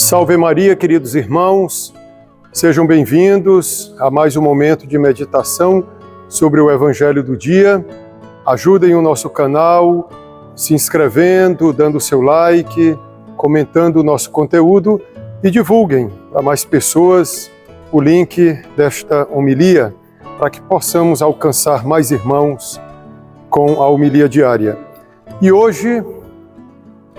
Salve Maria, queridos irmãos, sejam bem-vindos a mais um momento de meditação sobre o Evangelho do dia. Ajudem o nosso canal se inscrevendo, dando o seu like, comentando o nosso conteúdo e divulguem para mais pessoas o link desta homilia para que possamos alcançar mais irmãos com a homilia diária. E hoje,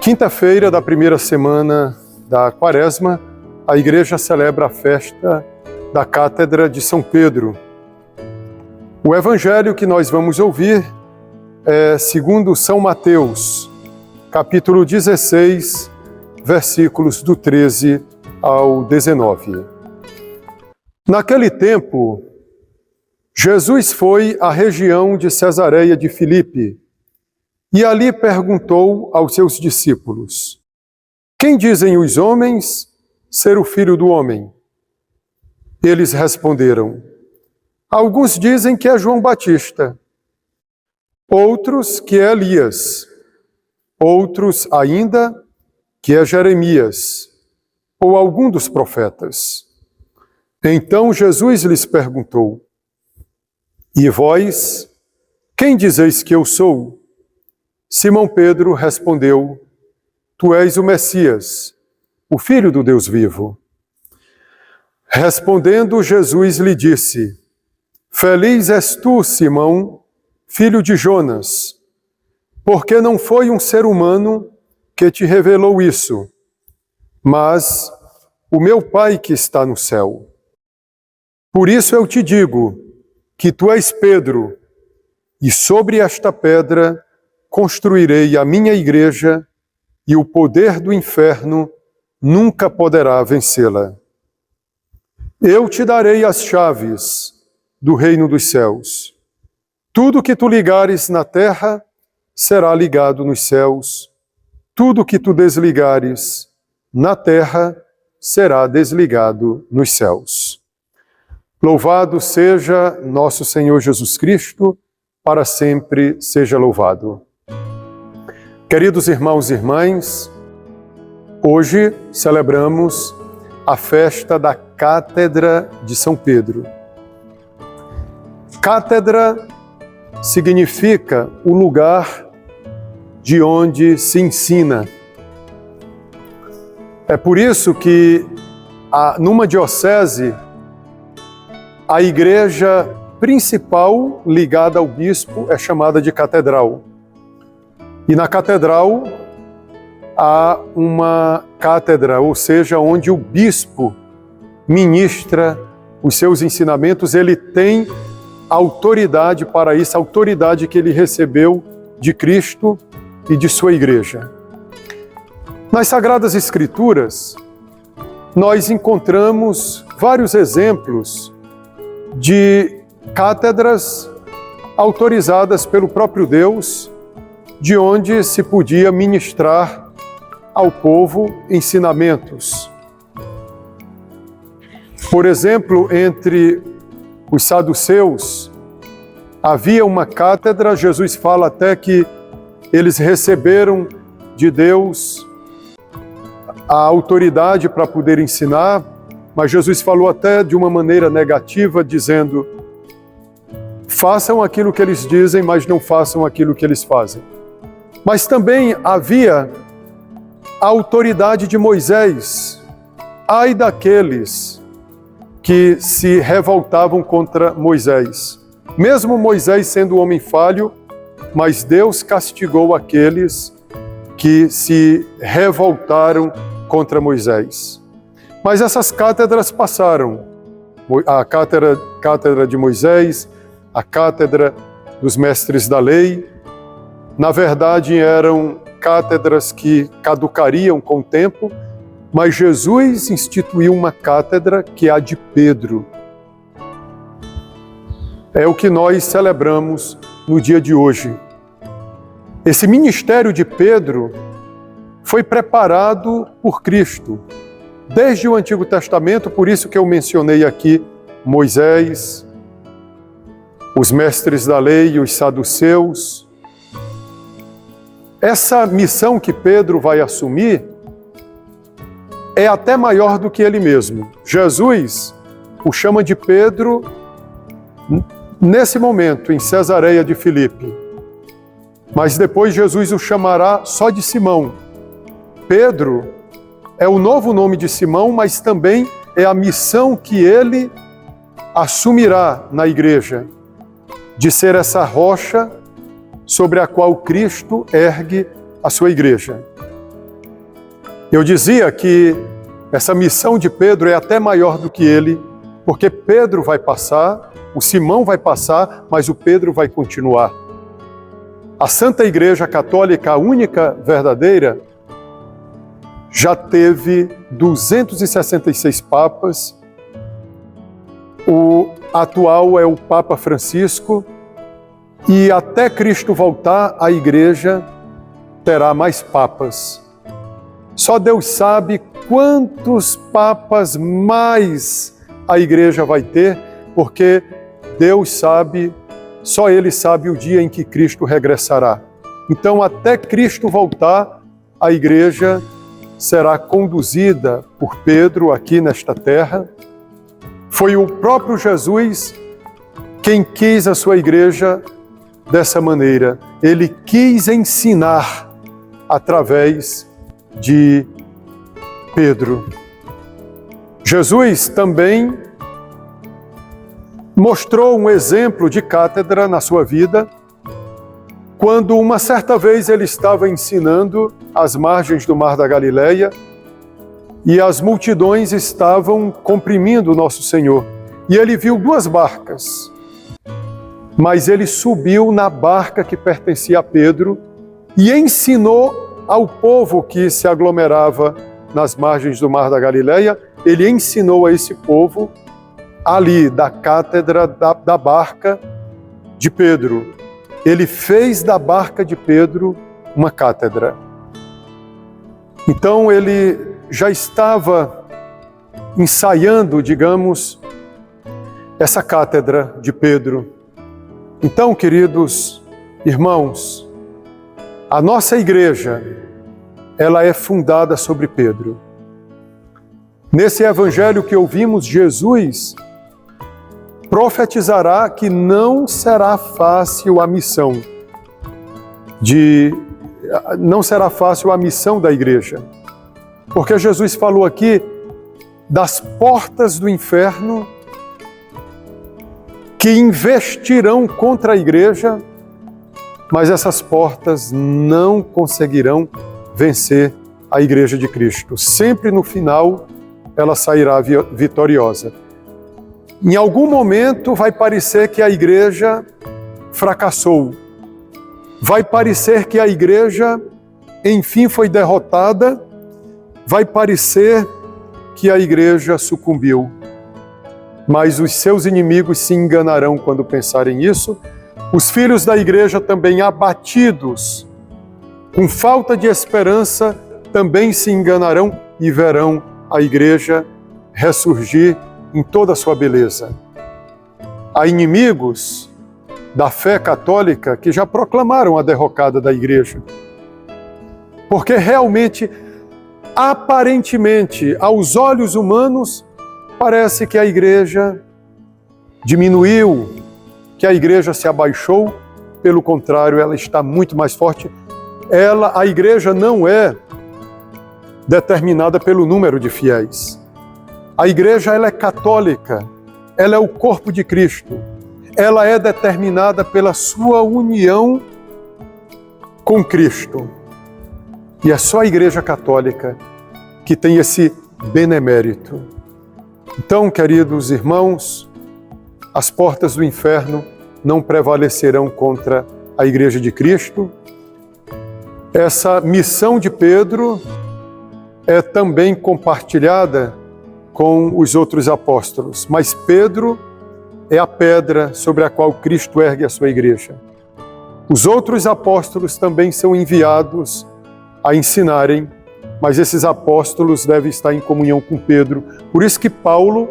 quinta-feira da primeira semana da Quaresma, a Igreja celebra a festa da Cátedra de São Pedro. O Evangelho que nós vamos ouvir é segundo São Mateus, capítulo 16, versículos do 13 ao 19. Naquele tempo, Jesus foi à região de Cesareia de Filipe e ali perguntou aos seus discípulos: quem dizem os homens ser o Filho do Homem? Eles responderam: alguns dizem que é João Batista, outros que é Elias, outros ainda que é Jeremias, ou algum dos profetas. Então Jesus lhes perguntou: e vós, quem dizeis que eu sou? Simão Pedro respondeu: tu és o Messias, o Filho do Deus vivo. Respondendo, Jesus lhe disse: feliz és tu, Simão, filho de Jonas, porque não foi um ser humano que te revelou isso, mas o meu Pai que está no céu. Por isso eu te digo que tu és Pedro, e sobre esta pedra construirei a minha igreja, e o poder do inferno nunca poderá vencê-la. Eu te darei as chaves do reino dos céus. Tudo que tu ligares na terra será ligado nos céus. Tudo que tu desligares na terra será desligado nos céus. Louvado seja nosso Senhor Jesus Cristo, para sempre seja louvado. Queridos irmãos e irmãs, hoje celebramos a festa da Cátedra de São Pedro. Cátedra significa o lugar de onde se ensina. É por isso que, numa diocese, a igreja principal ligada ao bispo é chamada de catedral. E na catedral há uma cátedra, ou seja, onde o bispo ministra os seus ensinamentos. Ele tem autoridade para isso, a autoridade que ele recebeu de Cristo e de sua igreja. Nas Sagradas Escrituras, nós encontramos vários exemplos de cátedras autorizadas pelo próprio Deus, de onde se podia ministrar ao povo ensinamentos. Por exemplo, entre os saduceus havia uma cátedra. Jesus fala até que eles receberam de Deus a autoridade para poder ensinar, mas Jesus falou até de uma maneira negativa, dizendo: façam aquilo que eles dizem, mas não façam aquilo que eles fazem. Mas também havia a autoridade de Moisés. Ai daqueles que se revoltavam contra Moisés. Mesmo Moisés sendo homem falho, mas Deus castigou aqueles que se revoltaram contra Moisés. Mas essas cátedras passaram. A cátedra de Moisés, a cátedra dos mestres da lei, na verdade eram cátedras que caducariam com o tempo, mas Jesus instituiu uma cátedra que é a de Pedro. É o que nós celebramos no dia de hoje. Esse ministério de Pedro foi preparado por Cristo desde o Antigo Testamento, por isso que eu mencionei aqui Moisés, os mestres da lei e os saduceus. Essa missão que Pedro vai assumir é até maior do que ele mesmo. Jesus o chama de Pedro nesse momento, em Cesareia de Filipe. Mas depois Jesus o chamará só de Simão. Pedro é o novo nome de Simão, mas também é a missão que ele assumirá na igreja, de ser essa rocha sobre a qual Cristo ergue a sua igreja. Eu dizia que essa missão de Pedro é até maior do que ele, porque Pedro vai passar, o Simão vai passar, mas o Pedro vai continuar. A Santa Igreja Católica, a única verdadeira, já teve 266 papas. O atual é o Papa Francisco, e até Cristo voltar, a Igreja terá mais papas. Só Deus sabe quantos papas mais a Igreja vai ter, porque Deus sabe, só Ele sabe o dia em que Cristo regressará. Então, até Cristo voltar, a Igreja será conduzida por Pedro aqui nesta terra. Foi o próprio Jesus quem quis a sua igreja dessa maneira. Ele quis ensinar através de Pedro. Jesus também mostrou um exemplo de cátedra na sua vida, quando uma certa vez ele estava ensinando às margens do Mar da Galileia e as multidões estavam comprimindo o nosso Senhor. E ele viu duas barcas, mas ele subiu na barca que pertencia a Pedro e ensinou ao povo que se aglomerava nas margens do Mar da Galileia, ele ensinou a esse povo ali da cátedra da barca de Pedro. Ele fez da barca de Pedro uma cátedra. Então ele já estava ensaiando, digamos, essa cátedra de Pedro. Então, queridos irmãos, a nossa igreja, ela é fundada sobre Pedro. Nesse evangelho que ouvimos, Jesus profetizará que não será fácil a missão da igreja. Porque Jesus falou aqui das portas do inferno que investirão contra a igreja, mas essas portas não conseguirão vencer a igreja de Cristo. Sempre no final ela sairá vitoriosa. Em algum momento vai parecer que a igreja fracassou. Vai parecer que a igreja, enfim, foi derrotada. Vai parecer que a igreja sucumbiu. Mas os seus inimigos se enganarão quando pensarem isso. Os filhos da igreja também abatidos, com falta de esperança, também se enganarão e verão a igreja ressurgir em toda a sua beleza. Há inimigos da fé católica que já proclamaram a derrocada da igreja. Porque realmente, aparentemente, aos olhos humanos, parece que a igreja diminuiu, que a igreja se abaixou. Pelo contrário, ela está muito mais forte. A igreja não é determinada pelo número de fiéis. A igreja, ela é católica, ela é o corpo de Cristo. Ela é determinada pela sua união com Cristo. E é só a igreja católica que tem esse benemérito. Então, queridos irmãos, as portas do inferno não prevalecerão contra a igreja de Cristo. Essa missão de Pedro é também compartilhada com os outros apóstolos, mas Pedro é a pedra sobre a qual Cristo ergue a sua igreja. Os outros apóstolos também são enviados a ensinarem, mas esses apóstolos devem estar em comunhão com Pedro. Por isso que Paulo,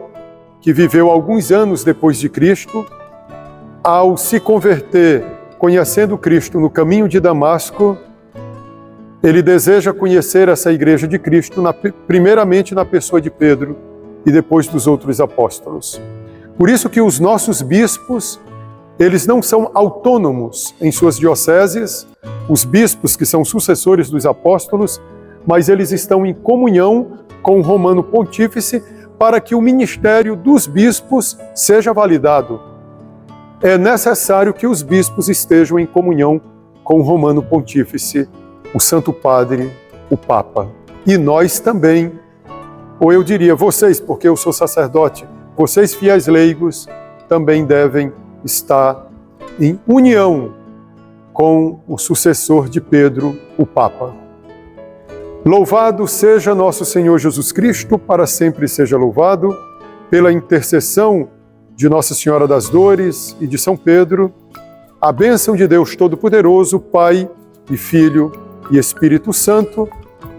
que viveu alguns anos depois de Cristo, ao se converter, conhecendo Cristo no caminho de Damasco, Ele deseja conhecer essa igreja de Cristo, primeiramente na pessoa de Pedro e depois dos outros apóstolos. Por isso que os nossos bispos, eles não são autônomos em suas dioceses, os bispos que são sucessores dos apóstolos, mas eles estão em comunhão com o Romano Pontífice para que o ministério dos bispos seja validado. É necessário que os bispos estejam em comunhão com o Romano Pontífice, o Santo Padre, o Papa. E nós também, ou eu diria vocês, porque eu sou sacerdote, vocês fiéis leigos também devem estar em união com o sucessor de Pedro, o Papa. Louvado seja nosso Senhor Jesus Cristo, para sempre seja louvado, pela intercessão de Nossa Senhora das Dores e de São Pedro, a bênção de Deus Todo-Poderoso, Pai e Filho e Espírito Santo,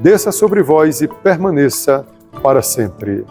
desça sobre vós e permaneça para sempre.